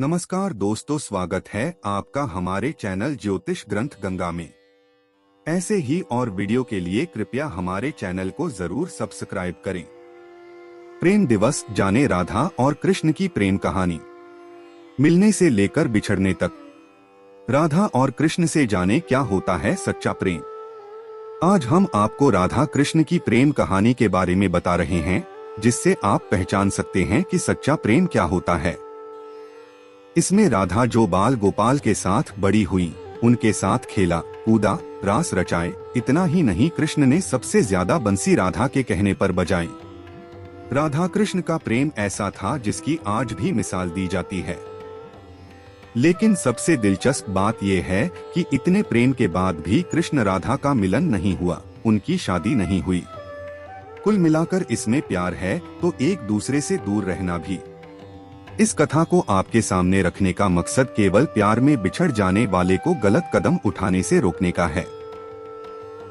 नमस्कार दोस्तों, स्वागत है आपका हमारे चैनल ज्योतिष ग्रंथ गंगा में। ऐसे ही और वीडियो के लिए कृपया हमारे चैनल को जरूर सब्सक्राइब करें। प्रेम दिवस, जाने राधा और कृष्ण की प्रेम कहानी। मिलने से लेकर बिछड़ने तक, राधा और कृष्ण से जाने क्या होता है सच्चा प्रेम। आज हम आपको राधा कृष्ण की प्रेम कहानी के बारे में बता रहे हैं, जिससे आप पहचान सकते हैं कि सच्चा प्रेम क्या होता है। इसमें राधा जो बाल गोपाल के साथ बड़ी हुई, उनके साथ खेला कूदा, रास रचाए। इतना ही नहीं, कृष्ण ने सबसे ज्यादा बंसी राधा के कहने पर बजाई। राधा कृष्ण का प्रेम ऐसा था जिसकी आज भी मिसाल दी जाती है। लेकिन सबसे दिलचस्प बात यह है कि इतने प्रेम के बाद भी कृष्ण राधा का मिलन नहीं हुआ, उनकी शादी नहीं हुई। कुल मिलाकर इसमें प्यार है तो एक दूसरे से दूर रहना भी। इस कथा को आपके सामने रखने का मकसद केवल प्यार में बिछड़ जाने वाले को गलत कदम उठाने से रोकने का है।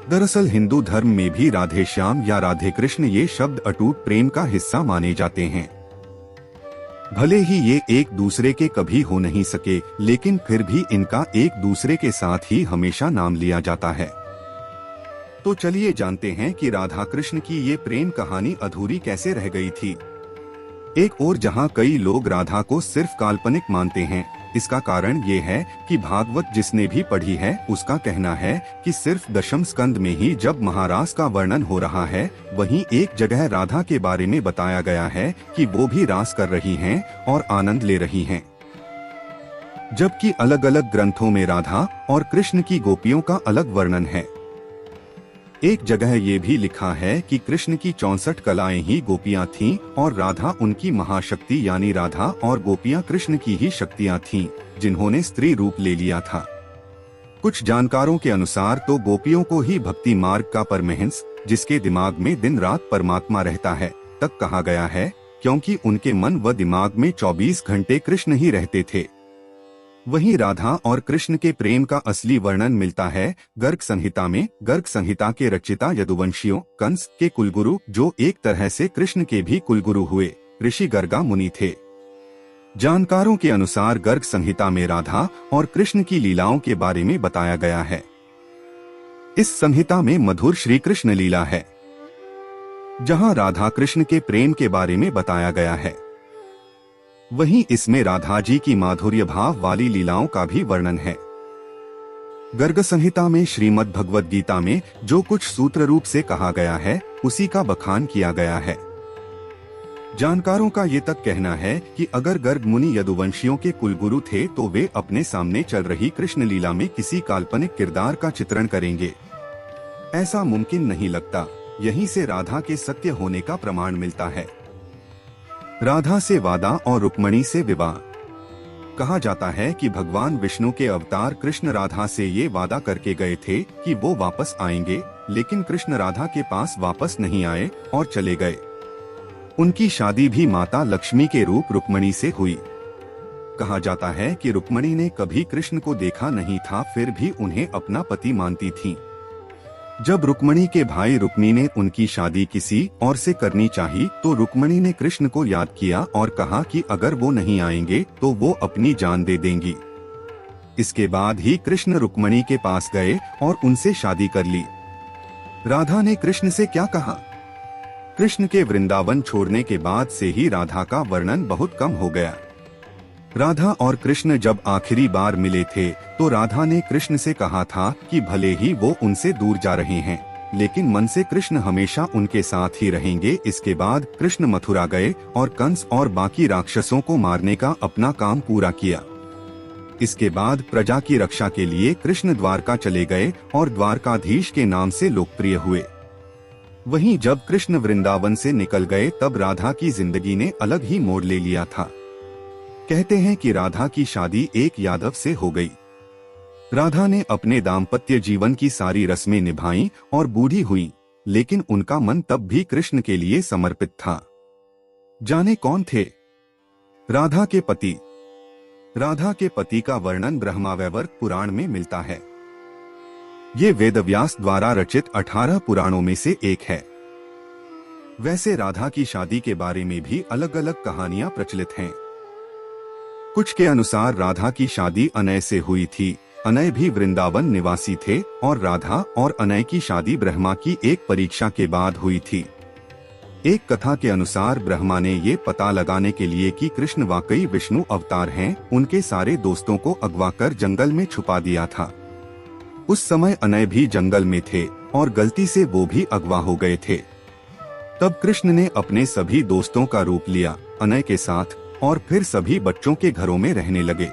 दरअसल हिंदू धर्म में भी राधे श्याम या राधे कृष्ण ये शब्द अटूट प्रेम का हिस्सा माने जाते हैं। भले ही ये एक दूसरे के कभी हो नहीं सके, लेकिन फिर भी इनका एक दूसरे के साथ ही हमेशा नाम लिया जाता है। तो चलिए जानते हैं कि राधा कृष्ण की ये प्रेम कहानी अधूरी कैसे रह गई थी। एक और जहां कई लोग राधा को सिर्फ काल्पनिक मानते हैं, इसका कारण ये है कि भागवत जिसने भी पढ़ी है उसका कहना है कि सिर्फ दशम स्कंद में ही जब महारास का वर्णन हो रहा है, वहीं एक जगह राधा के बारे में बताया गया है कि वो भी रास कर रही हैं और आनंद ले रही हैं। जबकि अलग अलग ग्रंथों में राधा और कृष्ण की गोपियों का अलग वर्णन है। एक जगह ये भी लिखा है कि कृष्ण की 64 कलाएं ही गोपियां थीं और राधा उनकी महाशक्ति, यानी राधा और गोपियां कृष्ण की ही शक्तियां थीं, जिन्होंने स्त्री रूप ले लिया था। कुछ जानकारों के अनुसार तो गोपियों को ही भक्ति मार्ग का परमहंस, जिसके दिमाग में दिन रात परमात्मा रहता है, तक कहा गया है, क्योंकि उनके मन व दिमाग में 24 घंटे कृष्ण ही रहते थे। वहीं राधा और कृष्ण के प्रेम का असली वर्णन मिलता है गर्ग संहिता में। गर्ग संहिता के रचयिता यदुवंशियों कंस के कुलगुरु, जो एक तरह से कृष्ण के भी कुलगुरु हुए, ऋषि गर्गा मुनि थे। जानकारों के अनुसार गर्ग संहिता में राधा और कृष्ण की लीलाओं के बारे में बताया गया है। इस संहिता में मधुर श्री कृष्ण लीला है, जहां राधा कृष्ण के प्रेम के बारे में बताया गया है। वहीं इसमें राधा जी की माधुर्य भाव वाली लीलाओं का भी वर्णन है। गर्ग संहिता में श्रीमद् भगवद गीता में जो कुछ सूत्र रूप से कहा गया है, उसी का बखान किया गया है। जानकारों का ये तक कहना है कि अगर गर्ग मुनि यदुवंशियों के कुलगुरु थे तो वे अपने सामने चल रही कृष्ण लीला में किसी काल्पनिक किरदार का चित्रण करेंगे। ऐसा मुमकिन नहीं लगता। यहीं से राधा के सत्य होने का प्रमाण मिलता है। राधा से वादा और रुक्मणी से विवाह। कहा जाता है कि भगवान विष्णु के अवतार कृष्ण राधा से ये वादा करके गए थे कि वो वापस आएंगे, लेकिन कृष्ण राधा के पास वापस नहीं आए और चले गए। उनकी शादी भी माता लक्ष्मी के रूप रुक्मणी से हुई। कहा जाता है कि रुक्मणी ने कभी कृष्ण को देखा नहीं था, फिर भी उन्हें अपना पति मानती थीं। जब रुक्मणी के भाई रुक्मी ने उनकी शादी किसी और से करनी चाही, तो रुक्मणी ने कृष्ण को याद किया और कहा कि अगर वो नहीं आएंगे तो वो अपनी जान दे देंगी। इसके बाद ही कृष्ण रुक्मणी के पास गए और उनसे शादी कर ली। राधा ने कृष्ण से क्या कहा? कृष्ण के वृंदावन छोड़ने के बाद से ही राधा का वर्णन बहुत कम हो गया। राधा और कृष्ण जब आखिरी बार मिले थे तो राधा ने कृष्ण से कहा था कि भले ही वो उनसे दूर जा रहे हैं, लेकिन मन से कृष्ण हमेशा उनके साथ ही रहेंगे। इसके बाद कृष्ण मथुरा गए और कंस और बाकी राक्षसों को मारने का अपना काम पूरा किया। इसके बाद प्रजा की रक्षा के लिए कृष्ण द्वारका चले गए और द्वारकाधीश के नाम से लोकप्रिय हुए। वहीं जब कृष्ण वृंदावन से निकल गए तब राधा की जिंदगी ने अलग ही मोड़ ले लिया था। कहते हैं कि राधा की शादी एक यादव से हो गई। राधा ने अपने दाम्पत्य जीवन की सारी रस्में निभाईं और बूढ़ी हुई, लेकिन उनका मन तब भी कृष्ण के लिए समर्पित था। जाने कौन थे राधा के पति? राधा के पति का वर्णन ब्रह्मावैवर्त पुराण में मिलता है। ये वेदव्यास द्वारा रचित 18 पुराणों में से एक है। वैसे राधा की शादी के बारे में भी अलग अलग कहानियां प्रचलित हैं। कुछ के अनुसार राधा की शादी अनय से हुई थी। अनय भी वृंदावन निवासी थे और राधा और अनय की शादी ब्रह्मा की एक परीक्षा के बाद हुई थी। एक कथा के अनुसार ब्रह्मा ने ये पता लगाने के लिए कि कृष्ण वाकई विष्णु अवतार हैं, उनके सारे दोस्तों को अगवा कर जंगल में छुपा दिया था। उस समय अनय भी जंगल में थे और गलती से वो भी अगवा हो गए थे। तब कृष्ण ने अपने सभी दोस्तों का रूप लिया अनय के साथ और फिर सभी बच्चों के घरों में रहने लगे।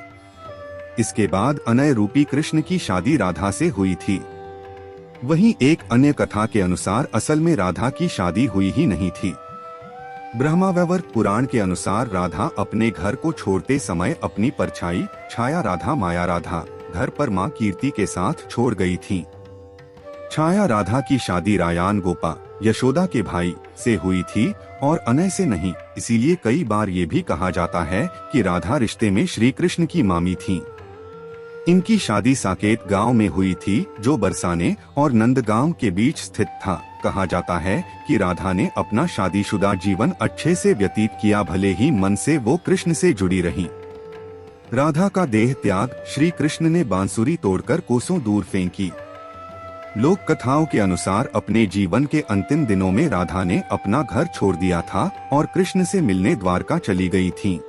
इसके बाद अनय रूपी कृष्ण की शादी राधा से हुई थी। वहीं एक अन्य कथा के अनुसार असल में राधा की शादी हुई ही नहीं थी। ब्रह्मावैवर्त पुराण के अनुसार राधा अपने घर को छोड़ते समय अपनी परछाई छाया राधा माया राधा घर पर मां कीर्ति के साथ छोड़ गई थी। छाया राधा की शादी रायान गोपा यशोदा के भाई से हुई थी और अनय से नहीं, इसीलिए कई बार ये भी कहा जाता है कि राधा रिश्ते में श्री कृष्ण की मामी थीं। इनकी शादी साकेत गांव में हुई थी जो बरसाने और नंदगांव के बीच स्थित था। कहा जाता है कि राधा ने अपना शादीशुदा जीवन अच्छे से व्यतीत किया, भले ही मन से वो कृष्ण से जुड़ी रहीं। राधा का देह त्याग श्री कृष्ण ने बांसुरी तोड़कर कोसों दूर फेंकी। लोक कथाओं के अनुसार अपने जीवन के अंतिम दिनों में राधा ने अपना घर छोड़ दिया था और कृष्ण से मिलने द्वारका चली गई थीं।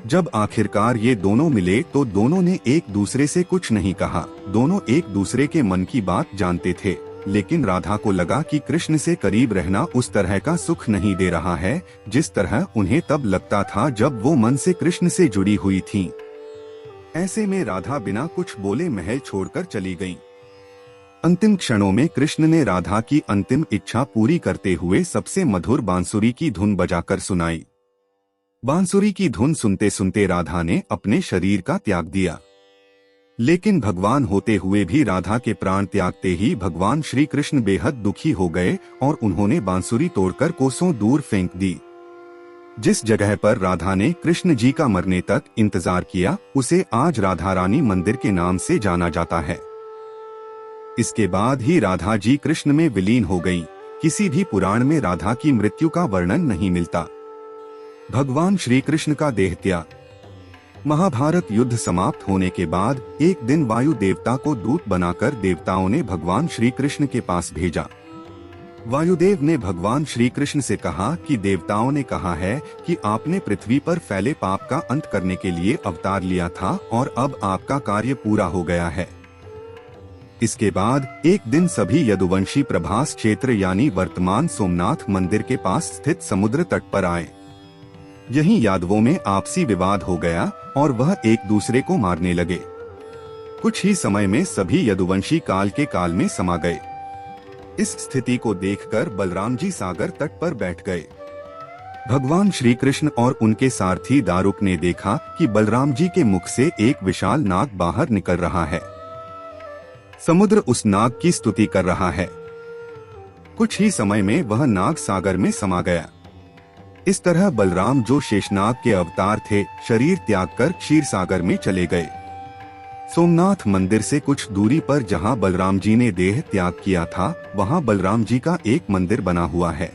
जब आखिरकार ये दोनों मिले तो दोनों ने एक दूसरे से कुछ नहीं कहा। दोनों एक दूसरे के मन की बात जानते थे, लेकिन राधा को लगा कि कृष्ण से करीब रहना उस तरह का सुख नहीं दे रहा है जिस तरह उन्हें तब लगता था जब वो मन से कृष्ण से जुड़ी हुई थीं। ऐसे में राधा बिना कुछ बोले महल छोड़कर चली गईं। अंतिम क्षणों में कृष्ण ने राधा की अंतिम इच्छा पूरी करते हुए सबसे मधुर बांसुरी की धुन बजाकर सुनाई। बांसुरी की धुन सुनते सुनते राधा ने अपने शरीर का त्याग दिया, लेकिन भगवान होते हुए भी राधा के प्राण त्यागते ही भगवान श्री कृष्ण बेहद दुखी हो गए और उन्होंने बांसुरी तोड़कर कोसों दूर फेंक दी। जिस जगह पर राधा ने कृष्ण जी का मरने तक इंतजार किया उसे आज राधा रानी मंदिर के नाम से जाना जाता है। इसके बाद ही राधा जी कृष्ण में विलीन हो गईं। किसी भी पुराण में राधा की मृत्यु का वर्णन नहीं मिलता। भगवान श्री कृष्ण का देह त्याग। महाभारत युद्ध समाप्त होने के बाद एक दिन वायु देवता को दूत बनाकर देवताओं ने भगवान श्री कृष्ण के पास भेजा। वायुदेव ने भगवान श्री कृष्ण से कहा कि देवताओं ने कहा है कि आपने पृथ्वी पर फैले पाप का अंत करने के लिए अवतार लिया था और अब आपका कार्य पूरा हो गया है। इसके बाद एक दिन सभी यदुवंशी प्रभास क्षेत्र यानी वर्तमान सोमनाथ मंदिर के पास स्थित समुद्र तट पर आए। यहीं यादवों में आपसी विवाद हो गया और वह एक दूसरे को मारने लगे। कुछ ही समय में सभी यदुवंशी काल के काल में समा गए। इस स्थिति को देखकर बलराम जी सागर तट पर बैठ गए। भगवान श्री कृष्ण और उनके सारथी दारुक ने देखा कि बलराम जी के मुख से एक विशाल नाग बाहर निकल रहा है। समुद्र उस नाग की स्तुति कर रहा है। कुछ ही समय में वह नाग सागर में समा गया। इस तरह बलराम जो शेषनाग के अवतार थे शरीर त्याग कर क्षीर सागर में चले गए। सोमनाथ मंदिर से कुछ दूरी पर जहां बलराम जी ने देह त्याग किया था वहां बलराम जी का एक मंदिर बना हुआ है।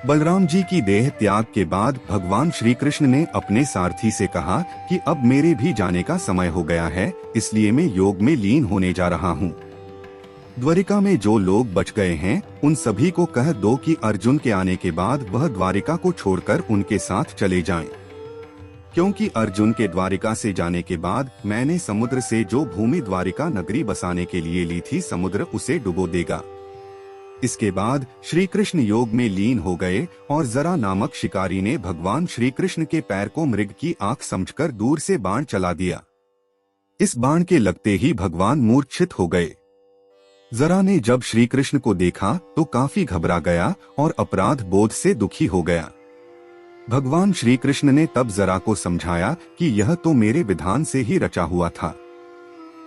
बलराम जी की देह त्याग के बाद भगवान श्री कृष्ण ने अपने सारथी से कहा कि अब मेरे भी जाने का समय हो गया है, इसलिए मैं योग में लीन होने जा रहा हूँ। द्वारिका में जो लोग बच गए हैं उन सभी को कह दो कि अर्जुन के आने के बाद वह द्वारिका को छोड़कर उनके साथ चले जाएं। क्योंकि अर्जुन के द्वारिका से जाने के बाद मैंने समुद्र से जो भूमि द्वारिका नगरी बसाने के लिए ली थी समुद्र उसे डुबो देगा। इसके बाद श्री कृष्ण योग में लीन हो गए और जरा नामक शिकारी ने भगवान श्री कृष्ण के पैर को मृग की आंख समझकर दूर से बाण चला दिया। इस बाण के लगते ही भगवान मूर्छित हो गए। जरा ने जब श्री कृष्ण को देखा तो काफी घबरा गया और अपराध बोध से दुखी हो गया। भगवान श्री कृष्ण ने तब जरा को समझाया कि यह तो मेरे विधान से ही रचा हुआ था।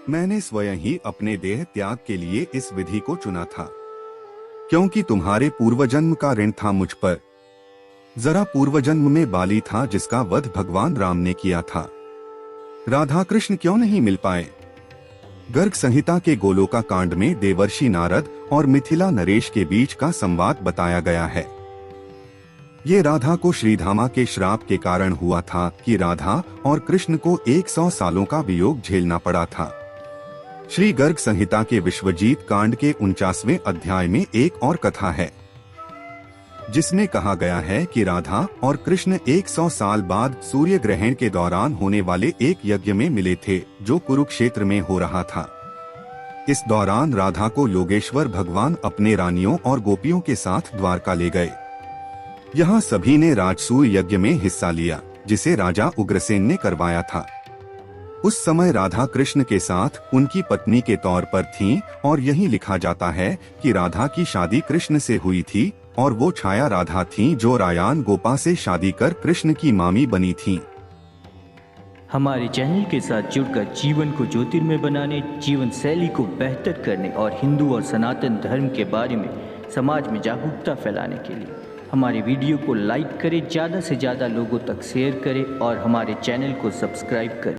मैंने स्वयं ही अपने देह त्याग के लिए इस विधि को चुना था, क्योंकि तुम्हारे पूर्वजन्म का ऋण था मुझ पर। जरा पूर्वजन्म में बाली था जिसका वध भगवान राम ने किया था। राधा कृष्ण क्यों नहीं मिल पाए? गर्ग संहिता के गोलोका कांड में देवर्षि नारद और मिथिला नरेश के बीच का संवाद बताया गया है। ये राधा को श्रीधामा के श्राप के कारण हुआ था कि राधा और कृष्ण को 100 सालों का वियोग झेलना पड़ा था। श्री गर्ग संहिता के विश्वजीत कांड के 49वें अध्याय में एक और कथा है, जिसमें कहा गया है कि राधा और कृष्ण 100 साल बाद सूर्य ग्रहण के दौरान होने वाले एक यज्ञ में मिले थे, जो कुरुक्षेत्र में हो रहा था। इस दौरान राधा को योगेश्वर भगवान अपने रानियों और गोपियों के साथ द्वारका ले गए। यहाँ सभी ने राजसूय यज्ञ में हिस्सा लिया, जिसे राजा उग्रसेन ने करवाया था। उस समय राधा कृष्ण के साथ उनकी पत्नी के तौर पर थीं, और यही लिखा जाता है कि राधा की शादी कृष्ण से हुई थी और वो छाया राधा थीं जो रायान गोपा से शादी कर कृष्ण की मामी बनी थीं। हमारे चैनल के साथ जुड़कर जीवन को ज्योतिर्मय बनाने, जीवन शैली को बेहतर करने और हिंदू और सनातन धर्म के बारे में समाज में जागरूकता फैलाने के लिए हमारे वीडियो को लाइक करें, ज़्यादा से ज़्यादा लोगों तक शेयर करें और हमारे चैनल को सब्सक्राइब करें।